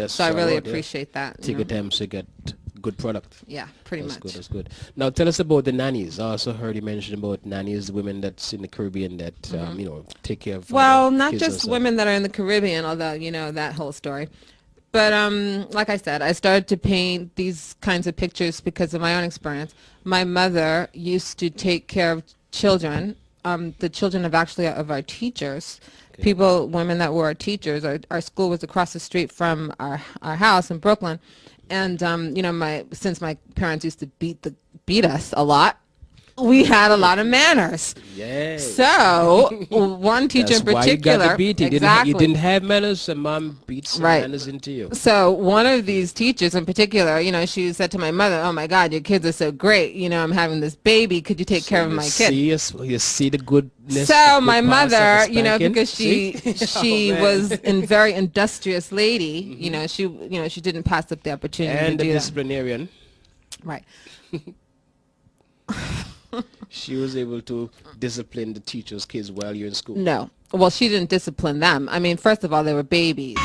So I really appreciate that. Take your time to get good product. Yeah, pretty much. That's good. Now tell us about the nannies. I also heard you mention about nannies, women that's in the Caribbean that take care of. Well, not just women that are in the Caribbean, although that whole story. But like I said, I started to paint these kinds of pictures because of my own experience. My mother used to take care of children, the children of our teachers. Okay. Women that were our teachers. Our school was across the street from our house in Brooklyn. And since my parents used to beat us a lot, we had a lot of manners. Yeah. So one teacher in particular, why you got the beating. Exactly. You didn't have manners, and mom beat some manners into you. So one of these teachers in particular, she said to my mother, "Oh my God, your kids are so great. I'm having this baby. Could you take care of my kid?" You see the goodness. So my mother, because she was a very industrious lady, she didn't pass up the opportunity and to do the disciplinarian. Right. She was able to discipline the teachers' kids while you're in school. No. Well, she didn't discipline them. I mean, first of all, they were babies.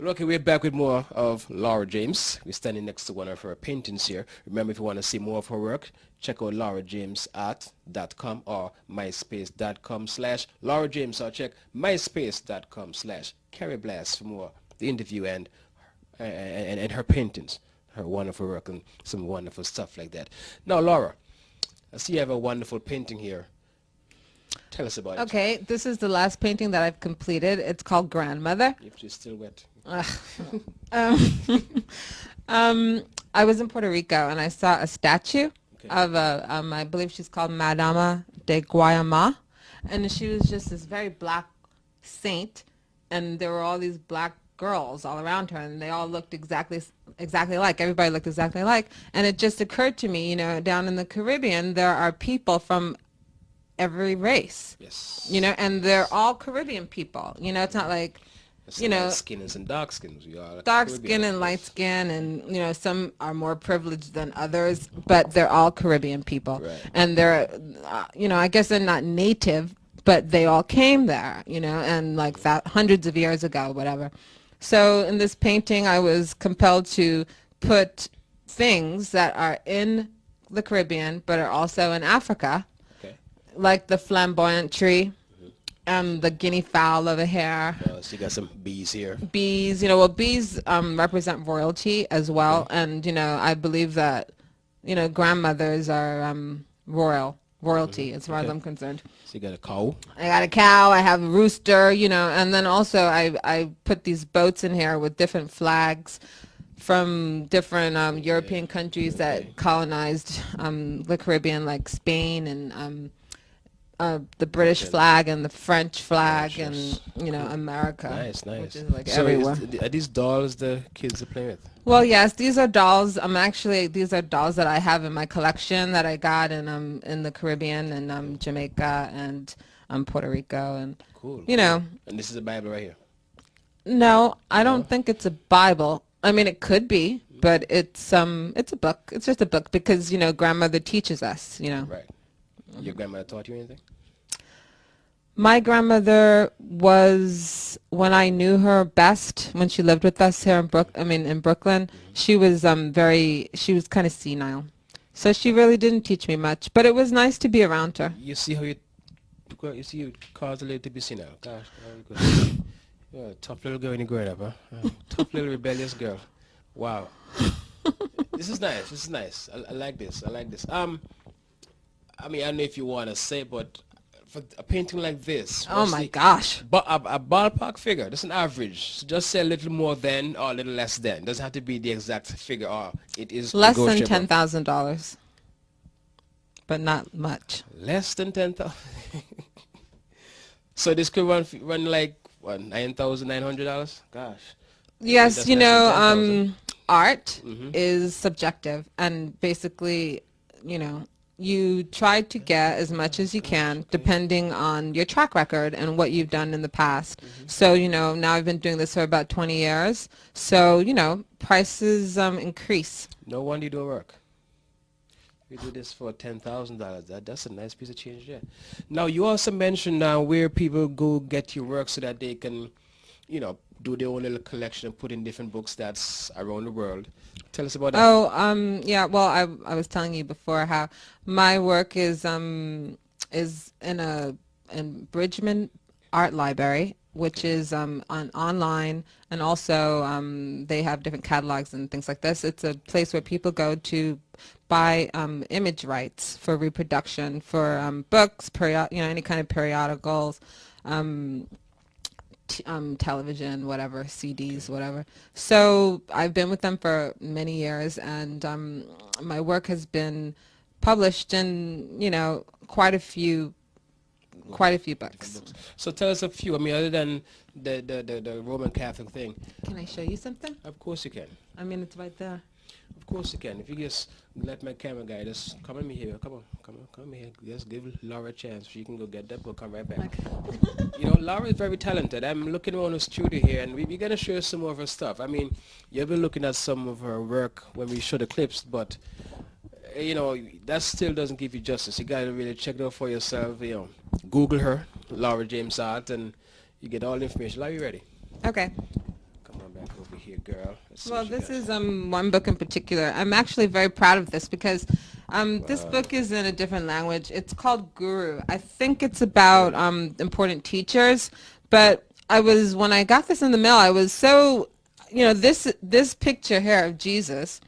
Okay, we're back with more of Laura James. We're standing next to one of her paintings here. Remember, if you want to see more of her work, check out laura-james-art.com or myspace.com/laura-james, or check myspace.com/carrieblast for more the interview and her paintings, her wonderful work and some wonderful stuff like that. Now, Laura, I see you have a wonderful painting here. Tell us about it. Okay, this is the last painting that I've completed. It's called Grandmother. If she's still wet. I was in Puerto Rico and I saw a statue of I believe she's called Madama de Guayama, and she was just this very black saint, and there were all these black girls all around her, and they all looked exactly like. Everybody looked exactly like, and it just occurred to me, down in the Caribbean there are people from every race. Yes. And they're all Caribbean people. It's not like light skins and dark skins. We are dark skin and light skin, and some are more privileged than others, but they're all Caribbean people. Right. And they're I guess they're not native, but they all came there, and like that hundreds of years ago, whatever. So in this painting I was compelled to put things that are in the Caribbean but are also in Africa, like the flamboyant tree. The guinea fowl over here. So you got some bees here. Bees, bees represent royalty as well, and I believe that grandmothers are royalty as far as I'm concerned. So you got a cow. I got a cow. I have a rooster. And then also I put these boats in here with different flags from different European countries that colonized the Caribbean, like Spain and. The British flag and the French flag and America. Nice. Which is like so everywhere. Are these dolls the kids are playing with? Well, yes, these are dolls. These are dolls that I have in my collection that I got in the Caribbean and Jamaica and Puerto Rico and cool. And this is a Bible right here. No, I don't think it's a Bible. I mean, it could be, but it's a book. It's just a book because grandmother teaches us. Right. Your grandmother taught you anything? My grandmother was, when I knew her best, when she lived with us here in Brooklyn, she was she was kind of senile. So she really didn't teach me much, but it was nice to be around her. You see how you caused a lady to be senile. Gosh, you're a tough little girl when you're growing up, huh? Tough little rebellious girl. Wow. This is nice. I like this. I mean, I don't know if you want to say, but for a painting like this, oh my gosh, but a ballpark figure, that's an average. So just say a little more than or a little less than. It doesn't have to be the exact figure, or it is less than $10,000, but not much. Less than 10,000. So this could run like what, $9,900? Gosh. Yes, art is subjective, and basically, you know, you try to get as much as you can depending on your track record and what you've done in the past. So, you know, now I've been doing this for about 20 years. So, you know, prices increase. No wonder you don't work. You do this for $10,000. That's a nice piece of change there. Now, you also mentioned where people go get your work so that they can, you know, do their own little collection and put in different books that's around the world. Tell us about that. Oh, yeah. Well, I was telling you before how my work is in Bridgman Art Library, which is online, and also they have different catalogs and things like this. It's a place where people go to buy image rights for reproduction for books, any kind of periodicals, television, whatever, CDs, whatever. So I've been with them for many years, and my work has been published in, you know, quite a few books. So tell us a few. I mean, other than the Roman Catholic thing. Can I show you something? Of course you can. I mean, it's right there. Of course you can. If you just let my camera guy just come in here. Come here. Just give Laura a chance. She can go get that book. Come right back. Okay. You know, Laura is very talented. I'm looking around the studio here, and we're going to show you some more of her stuff. I mean, you've been looking at some of her work when we show the clips, but, you know, that still doesn't give you justice. You got to really check it out for yourself. You know, Google her, Laura James Art, and you get all the information. Are you ready? Okay. Come on back over here, girl. Well, this is one book in particular. I'm actually very proud of this because this book is in a different language. It's called Guru. I think it's about important teachers, but when I got this in the mail, I was so, you know, this picture here of Jesus,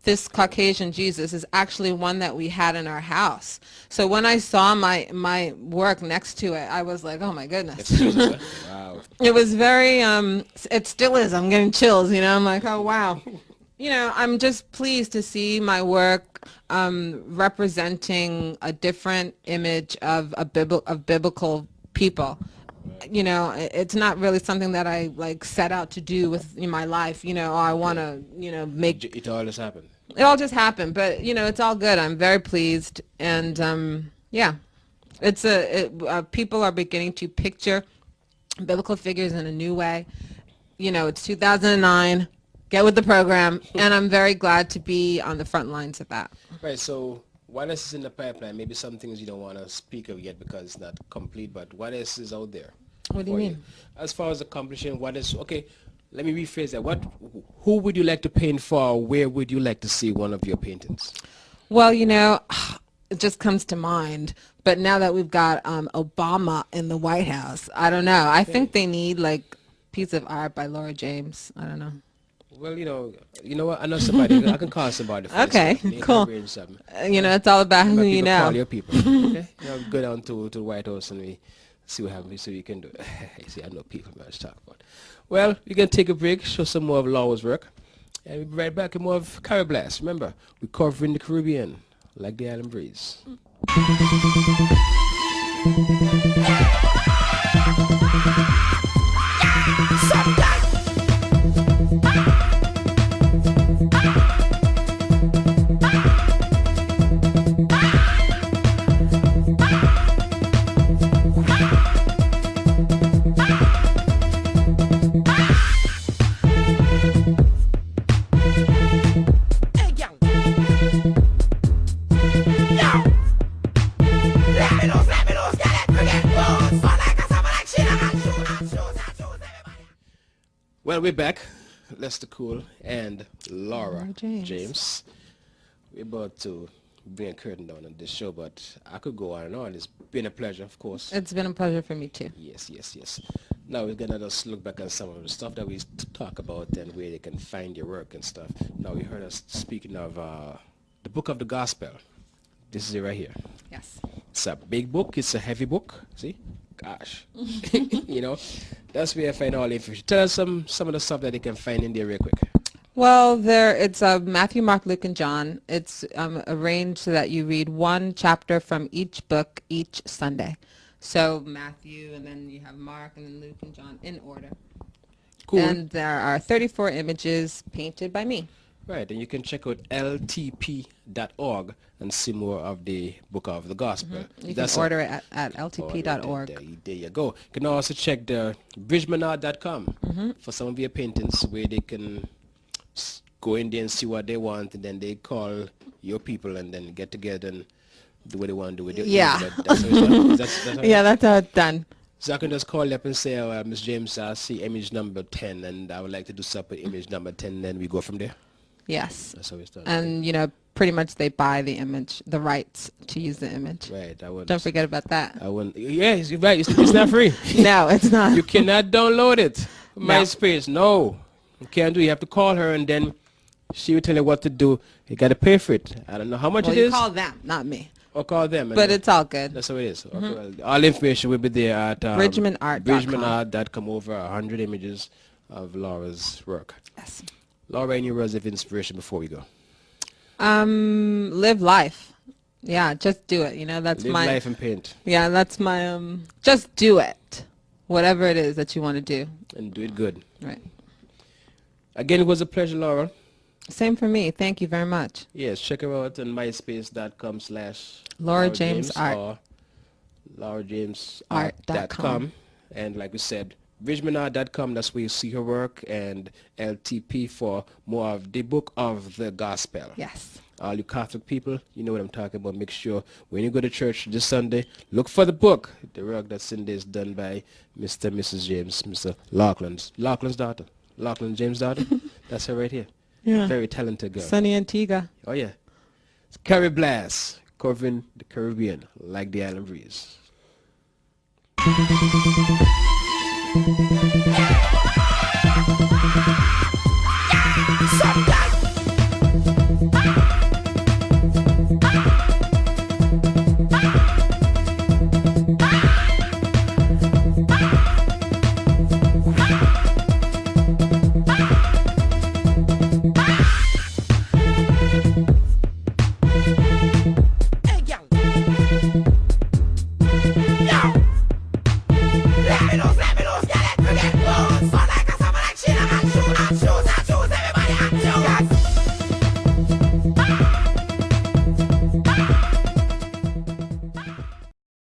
this Caucasian Jesus, is actually one that we had in our house. So when I saw my work next to it, I was like, oh my goodness. Wow. It was very, it still is. I'm getting chills, you know. I'm like, oh wow. You know, I'm just pleased to see my work representing a different image of biblical people. You know, it's not really something that I like set out to do with my life. You know, I want to, you know, make it all just happened. It all just happened, but you know, it's all good. I'm very pleased, and yeah, it's people are beginning to picture biblical figures in a new way. You know, it's 2009. Get with the program, and I'm very glad to be on the front lines of that. Right. So, what else is in the pipeline? Maybe some things you don't want to speak of yet because it's not complete. But what else is out there? What do you mean? As far as accomplishing, what is okay? Let me rephrase that. Who would you like to paint for? Where would you like to see one of your paintings? Well, you know, it just comes to mind. But now that we've got Obama in the White House, I don't know. I think they need like a piece of art by Laura James. I don't know. Well, you know what? I know somebody. I can call somebody. For Okay, this cool. You know, it's all about who you know. Call your people. Okay, you know, go down to the White House and we see what happens. So you can do it. You see, I know people man to talk about. Well, we're gonna take a break, show some more of Laura's work, and we'll be right back with more of Caribbean Blast. Remember, we're covering the Caribbean like the island breeze. Well, we're back. Lester Cool and Laura James. We're about to bring a curtain down on this show, but I could go on and on. It's been a pleasure, of course. It's been a pleasure for me, too. Yes. Now we're going to just look back on some of the stuff that we talk about and where they can find your work and stuff. Now, you heard us speaking of the Book of the Gospel. This is it right here. Yes. It's a big book. It's a heavy book. See? Gosh. You know, that's where I find all the information. Tell us some of the stuff that they can find in there real quick. Well, it's Matthew, Mark, Luke, and John. It's arranged so that you read one chapter from each book each Sunday. So Matthew, and then you have Mark, and then Luke and John in order. Cool. And there are 34 images painted by me. Right, and you can check out ltp.org and see more of the Book of the Gospel. You can order it at ltp.org. There you go. You can also check the bridgemanart.com for some of your paintings where they can go in there and see what they want, and then they call your people and then get together and do what they want to do with it. Yeah. That's how it's done. That's how Yeah, that's how it's done. So I can just call you up and say, oh, Ms. James, I see image number 10, and I would like to do something with image number 10, and then we go from there. Yes. That's how it's done. And, you know, pretty much they buy the image, the rights to use the image. Right. Don't forget about that. I wouldn't. Yes, you're right. It's not free. No, it's not. You cannot download it. No. MySpace, no. You can't do it. You have to call her, and then she will tell you what to do. You got to pay for it. I don't know how much Well, it you is. call them, not me. Or call them. But it's all good. That's how it is. Okay, well, all the information will be there at bridgemanart.com. bridgemanart.com. Over 100 images of Laura's work. Yes. Laura, any words of inspiration before we go? Live life. Yeah, just do it. You know, that's Live my life and paint. Yeah, that's my just do it. Whatever it is that you want to do. And do it good. Right. Again, it was a pleasure, Laura. Same for me. Thank you very much. Yes, check her out on myspace.com/laura-james or laura-james-art.com. And like we said, bridgemanart.com, that's where you see her work, and LTP for more of the Book of the Gospel. Yes. All you Catholic people, you know what I'm talking about. Make sure when you go to church this Sunday, look for the book. The work that's in there is done by Mr. and Mrs. James, Mr. Laughlin's daughter. Laughlin James' daughter. That's her right here. Yeah. Very talented girl. Sunny Antigua. Oh, yeah. It's Carrie Blast, covering the Caribbean like the island breeze.